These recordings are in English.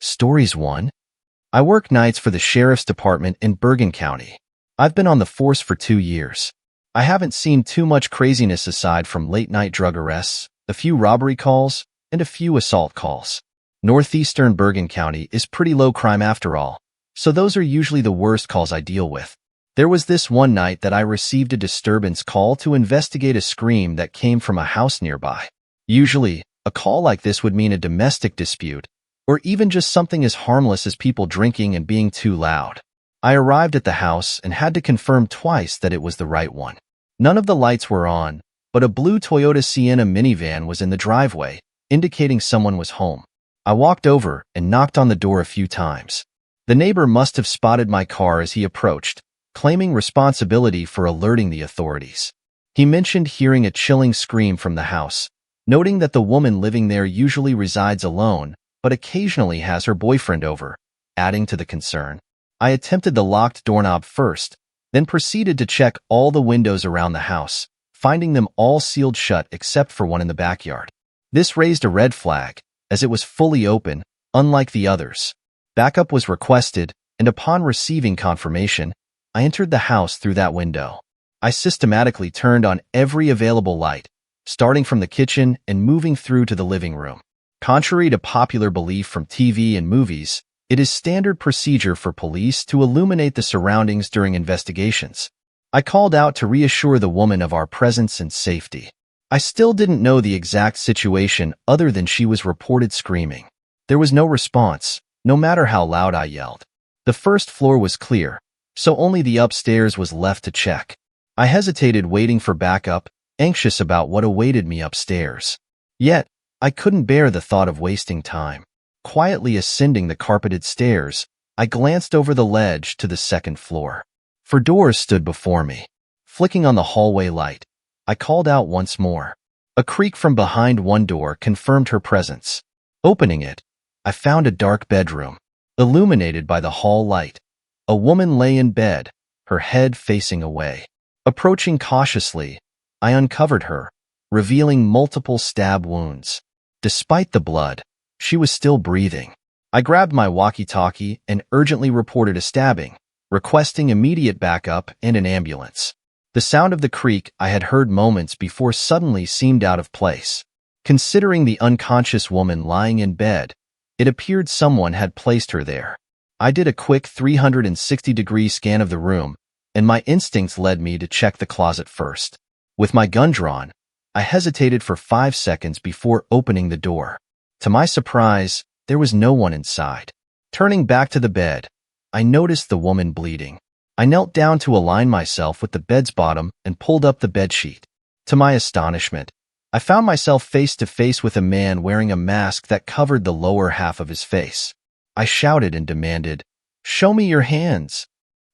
Stories 1. I work nights for the Sheriff's Department in Bergen County. I've been on the force for 2 years. I haven't seen too much craziness aside from late-night drug arrests, a few robbery calls, and a few assault calls. Northeastern Bergen County is pretty low crime after all, so those are usually the worst calls I deal with. There was this one night that I received a disturbance call to investigate a scream that came from a house nearby. Usually, a call like this would mean a domestic dispute, or even just something as harmless as people drinking and being too loud. I arrived at the house and had to confirm twice that it was the right one. None of the lights were on, but a blue Toyota Sienna minivan was in the driveway, indicating someone was home. I walked over and knocked on the door a few times. The neighbor must have spotted my car as he approached, claiming responsibility for alerting the authorities. He mentioned hearing a chilling scream from the house, noting that the woman living there usually resides alone, but occasionally has her boyfriend over, adding to the concern. I attempted the locked doorknob first, then proceeded to check all the windows around the house, finding them all sealed shut except for one in the backyard. This raised a red flag, as it was fully open, unlike the others. Backup was requested, and upon receiving confirmation, I entered the house through that window. I systematically turned on every available light, starting from the kitchen and moving through to the living room. Contrary to popular belief from TV and movies, it is standard procedure for police to illuminate the surroundings during investigations. I called out to reassure the woman of our presence and safety. I still didn't know the exact situation other than she was reported screaming. There was no response, no matter how loud I yelled. The first floor was clear, so only the upstairs was left to check. I hesitated, waiting for backup, anxious about what awaited me upstairs. Yet, I couldn't bear the thought of wasting time. Quietly ascending the carpeted stairs, I glanced over the ledge to the second floor. 4 doors stood before me. Flicking on the hallway light, I called out once more. A creak from behind one door confirmed her presence. Opening it, I found a dark bedroom, illuminated by the hall light. A woman lay in bed, her head facing away. Approaching cautiously, I uncovered her, revealing multiple stab wounds. Despite the blood, she was still breathing. I grabbed my walkie-talkie and urgently reported a stabbing, requesting immediate backup and an ambulance. The sound of the creak I had heard moments before suddenly seemed out of place. Considering the unconscious woman lying in bed, it appeared someone had placed her there. I did a quick 360-degree scan of the room, and my instincts led me to check the closet first. With my gun drawn, I hesitated for 5 seconds before opening the door. To my surprise, there was no one inside. Turning back to the bed, I noticed the woman bleeding. I knelt down to align myself with the bed's bottom and pulled up the bedsheet. To my astonishment, I found myself face to face with a man wearing a mask that covered the lower half of his face. I shouted and demanded, "Show me your hands."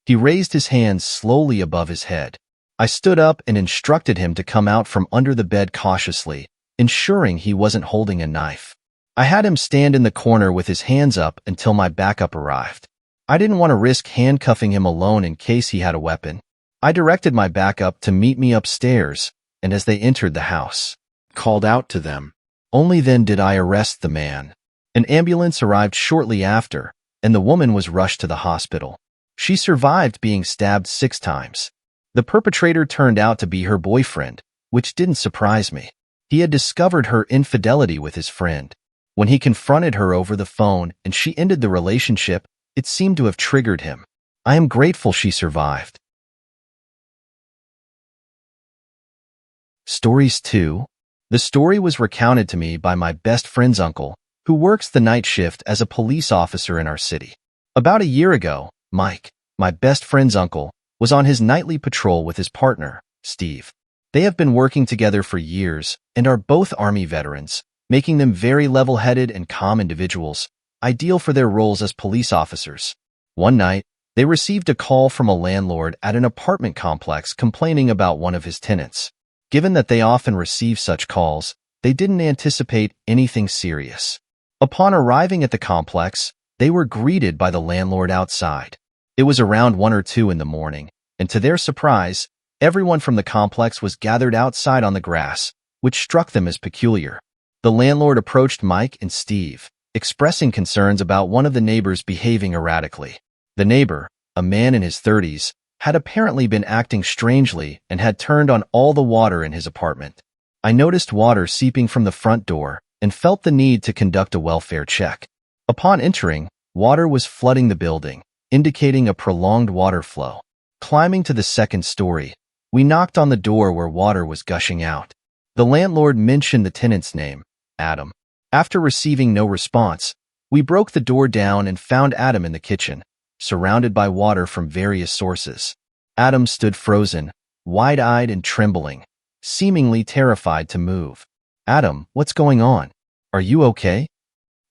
He raised his hands slowly above his head. I stood up and instructed him to come out from under the bed cautiously, ensuring he wasn't holding a knife. I had him stand in the corner with his hands up until my backup arrived. I didn't want to risk handcuffing him alone in case he had a weapon. I directed my backup to meet me upstairs, and as they entered the house, called out to them. Only then did I arrest the man. An ambulance arrived shortly after, and the woman was rushed to the hospital. She survived being stabbed 6 times. The perpetrator turned out to be her boyfriend, which didn't surprise me. He had discovered her infidelity with his friend. When he confronted her over the phone and she ended the relationship, it seemed to have triggered him. I am grateful she survived. Stories 2. The story was recounted to me by my best friend's uncle, who works the night shift as a police officer in our city. About a year ago, Mike, my best friend's uncle, was on his nightly patrol with his partner, Steve. They have been working together for years and are both Army veterans, making them very level-headed and calm individuals, ideal for their roles as police officers. One night, they received a call from a landlord at an apartment complex complaining about one of his tenants. Given that they often receive such calls, they didn't anticipate anything serious. Upon arriving at the complex, they were greeted by the landlord outside. It was around 1 or 2 in the morning, and to their surprise, everyone from the complex was gathered outside on the grass, which struck them as peculiar. The landlord approached Mike and Steve, expressing concerns about one of the neighbors behaving erratically. The neighbor, a man in his 30s, had apparently been acting strangely and had turned on all the water in his apartment. I noticed water seeping from the front door and felt the need to conduct a welfare check. Upon entering, water was flooding the building, indicating a prolonged water flow. Climbing to the second story, we knocked on the door where water was gushing out. The landlord mentioned the tenant's name, Adam. After receiving no response, we broke the door down and found Adam in the kitchen, surrounded by water from various sources. Adam stood frozen, wide-eyed and trembling, seemingly terrified to move. "Adam, what's going on? Are you okay?"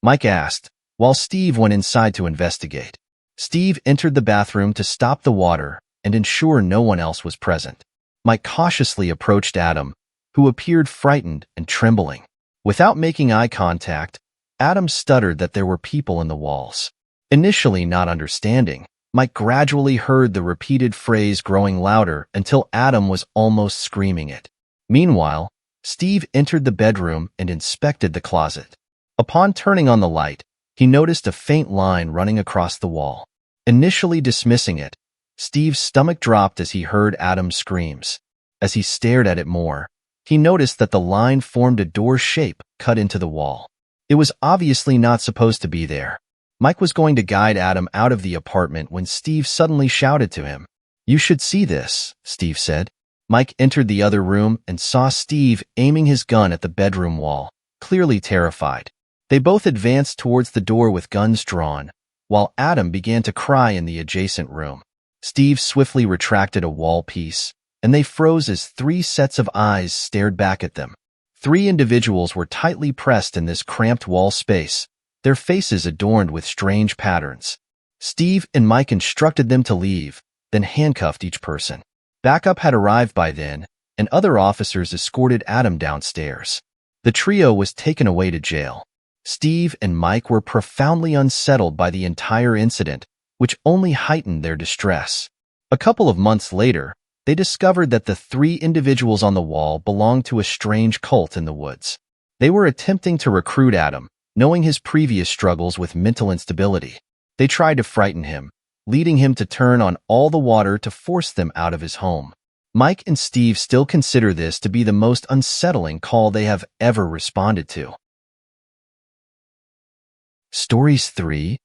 Mike asked, while Steve went inside to investigate. Steve entered the bathroom to stop the water and ensure no one else was present. Mike cautiously approached Adam, who appeared frightened and trembling. Without making eye contact, Adam stuttered that there were people in the walls. Initially not understanding, Mike gradually heard the repeated phrase growing louder until Adam was almost screaming it. Meanwhile, Steve entered the bedroom and inspected the closet. Upon turning on the light, he noticed a faint line running across the wall. Initially dismissing it, Steve's stomach dropped as he heard Adam's screams. As he stared at it more, he noticed that the line formed a door shape cut into the wall. It was obviously not supposed to be there. Mike was going to guide Adam out of the apartment when Steve suddenly shouted to him. "You should see this," Steve said. Mike entered the other room and saw Steve aiming his gun at the bedroom wall, clearly terrified. They both advanced towards the door with guns drawn, while Adam began to cry in the adjacent room. Steve swiftly retracted a wall piece, and they froze as 3 sets of eyes stared back at them. 3 individuals were tightly pressed in this cramped wall space, their faces adorned with strange patterns. Steve and Mike instructed them to leave, then handcuffed each person. Backup had arrived by then, and other officers escorted Adam downstairs. The trio was taken away to jail. Steve and Mike were profoundly unsettled by the entire incident, which only heightened their distress. A couple of months later, they discovered that the 3 individuals on the wall belonged to a strange cult in the woods. They were attempting to recruit Adam, knowing his previous struggles with mental instability. They tried to frighten him, leading him to turn on all the water to force them out of his home. Mike and Steve still consider this to be the most unsettling call they have ever responded to. Stories 3.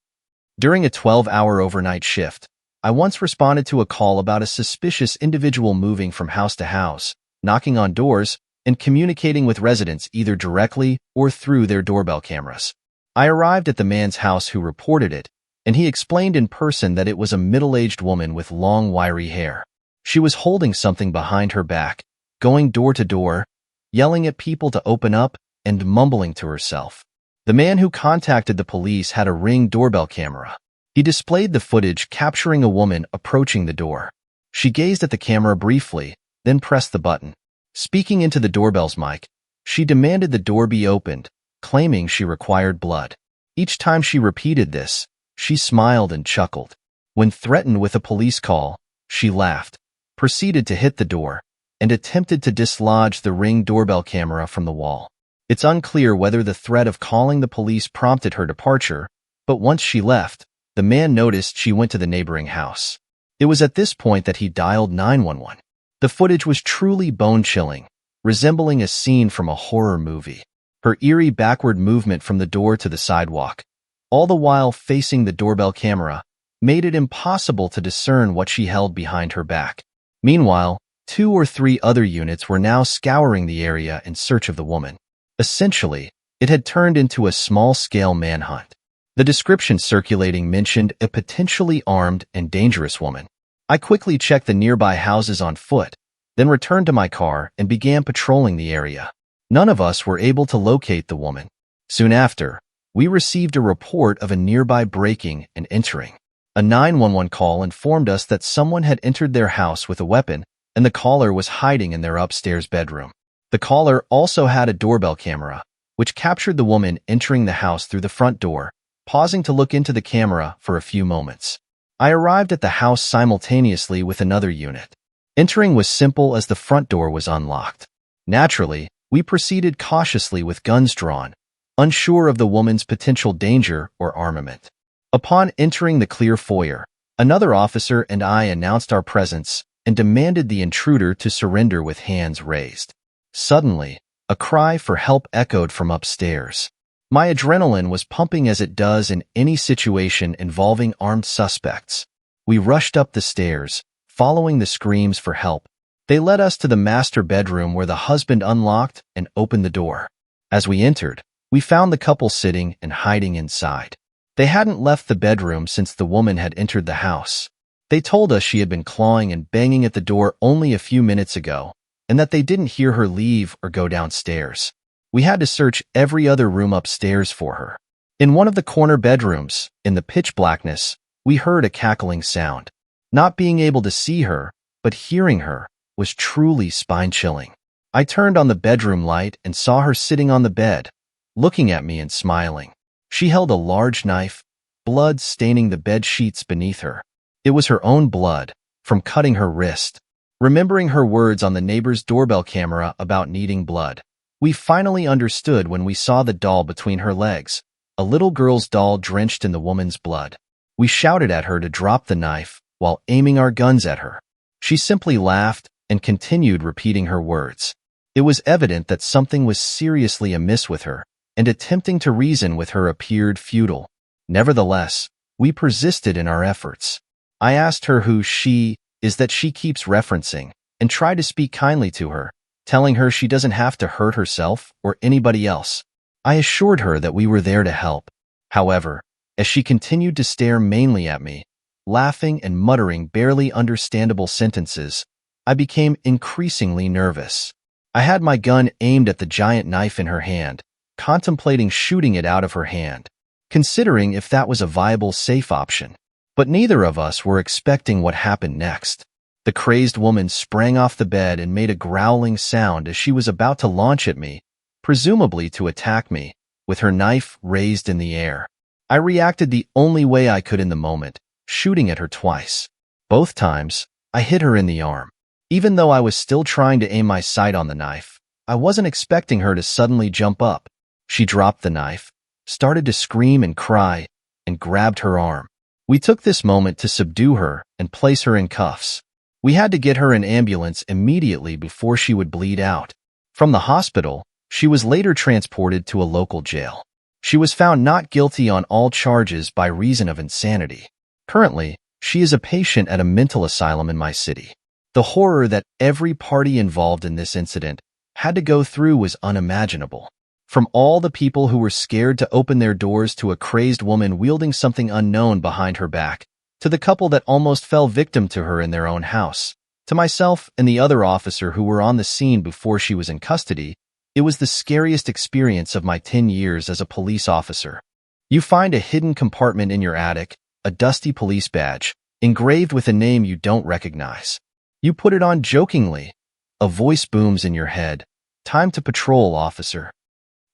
During a 12-hour overnight shift, I once responded to a call about a suspicious individual moving from house to house, knocking on doors, and communicating with residents either directly or through their doorbell cameras. I arrived at the man's house who reported it, and he explained in person that it was a middle-aged woman with long, wiry hair. She was holding something behind her back, going door to door, yelling at people to open up, and mumbling to herself. The man who contacted the police had a Ring doorbell camera. He displayed the footage capturing a woman approaching the door. She gazed at the camera briefly, then pressed the button. Speaking into the doorbell's mic, she demanded the door be opened, claiming she required blood. Each time she repeated this, she smiled and chuckled. When threatened with a police call, she laughed, proceeded to hit the door, and attempted to dislodge the Ring doorbell camera from the wall. It's unclear whether the threat of calling the police prompted her departure, but once she left, the man noticed she went to the neighboring house. It was at this point that he dialed 911. The footage was truly bone-chilling, resembling a scene from a horror movie. Her eerie backward movement from the door to the sidewalk, all the while facing the doorbell camera, made it impossible to discern what she held behind her back. Meanwhile, 2 or 3 other units were now scouring the area in search of the woman. Essentially, it had turned into a small-scale manhunt. The description circulating mentioned a potentially armed and dangerous woman. I quickly checked the nearby houses on foot, then returned to my car and began patrolling the area. None of us were able to locate the woman. Soon after, we received a report of a nearby breaking and entering. A 911 call informed us that someone had entered their house with a weapon, and the caller was hiding in their upstairs bedroom. The caller also had a doorbell camera, which captured the woman entering the house through the front door, pausing to look into the camera for a few moments. I arrived at the house simultaneously with another unit. Entering was simple as the front door was unlocked. Naturally, we proceeded cautiously with guns drawn, unsure of the woman's potential danger or armament. Upon entering the clear foyer, another officer and I announced our presence and demanded the intruder to surrender with hands raised. Suddenly, a cry for help echoed from upstairs. My adrenaline was pumping as it does in any situation involving armed suspects. We rushed up the stairs, following the screams for help. They led us to the master bedroom where the husband unlocked and opened the door. As we entered, we found the couple sitting and hiding inside. They hadn't left the bedroom since the woman had entered the house. They told us she had been clawing and banging at the door only a few minutes ago, and that they didn't hear her leave or go downstairs. We had to search every other room upstairs for her. In one of the corner bedrooms, in the pitch blackness, we heard a cackling sound. Not being able to see her, but hearing her, was truly spine-chilling. I turned on the bedroom light and saw her sitting on the bed, looking at me and smiling. She held a large knife, blood staining the bed sheets beneath her. It was her own blood, from cutting her wrist. Remembering her words on the neighbor's doorbell camera about needing blood, we finally understood when we saw the doll between her legs, a little girl's doll drenched in the woman's blood. We shouted at her to drop the knife while aiming our guns at her. She simply laughed and continued repeating her words. It was evident that something was seriously amiss with her, and attempting to reason with her appeared futile. Nevertheless, we persisted in our efforts. I asked her who she is that she keeps referencing, and tried to speak kindly to her, telling her she doesn't have to hurt herself or anybody else. I assured her that we were there to help. However, as she continued to stare mainly at me, laughing and muttering barely understandable sentences, I became increasingly nervous. I had my gun aimed at the giant knife in her hand, contemplating shooting it out of her hand, considering if that was a viable, safe option. But neither of us were expecting what happened next. The crazed woman sprang off the bed and made a growling sound as she was about to launch at me, presumably to attack me, with her knife raised in the air. I reacted the only way I could in the moment, shooting at her twice. Both times, I hit her in the arm. Even though I was still trying to aim my sight on the knife, I wasn't expecting her to suddenly jump up. She dropped the knife, started to scream and cry, and grabbed her arm. We took this moment to subdue her and place her in cuffs. We had to get her an ambulance immediately before she would bleed out. From the hospital, she was later transported to a local jail. She was found not guilty on all charges by reason of insanity. Currently, she is a patient at a mental asylum in my city. The horror that every party involved in this incident had to go through was unimaginable. From all the people who were scared to open their doors to a crazed woman wielding something unknown behind her back, to the couple that almost fell victim to her in their own house, to myself and the other officer who were on the scene before she was in custody, it was the scariest experience of my 10 years as a police officer. You find a hidden compartment in your attic, a dusty police badge, engraved with a name you don't recognize. You put it on jokingly. A voice booms in your head. Time to patrol, officer.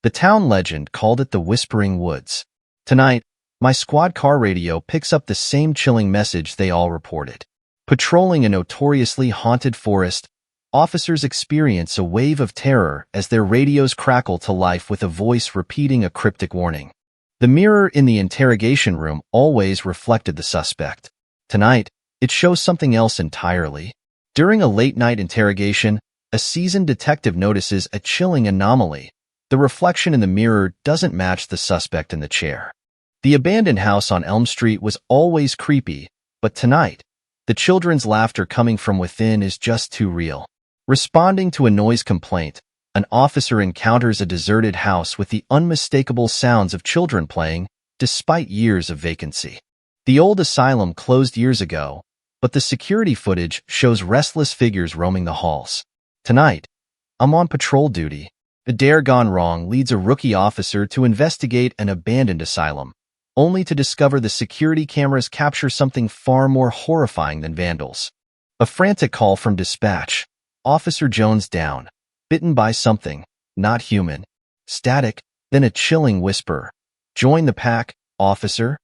The town legend called it the Whispering Woods. Tonight, my squad car radio picks up the same chilling message they all reported. Patrolling a notoriously haunted forest, officers experience a wave of terror as their radios crackle to life with a voice repeating a cryptic warning. The mirror in the interrogation room always reflected the suspect. Tonight, it shows something else entirely. During a late-night interrogation, a seasoned detective notices a chilling anomaly. The reflection in the mirror doesn't match the suspect in the chair. The abandoned house on Elm Street was always creepy, but tonight, the children's laughter coming from within is just too real. Responding to a noise complaint, an officer encounters a deserted house with the unmistakable sounds of children playing, despite years of vacancy. The old asylum closed years ago, but the security footage shows restless figures roaming the halls. Tonight, I'm on patrol duty. A dare gone wrong leads a rookie officer to investigate an abandoned asylum, only to discover the security cameras capture something far more horrifying than vandals. A frantic call from dispatch. Officer Jones down, bitten by something, not human. Static, then a chilling whisper. Join the pack, officer.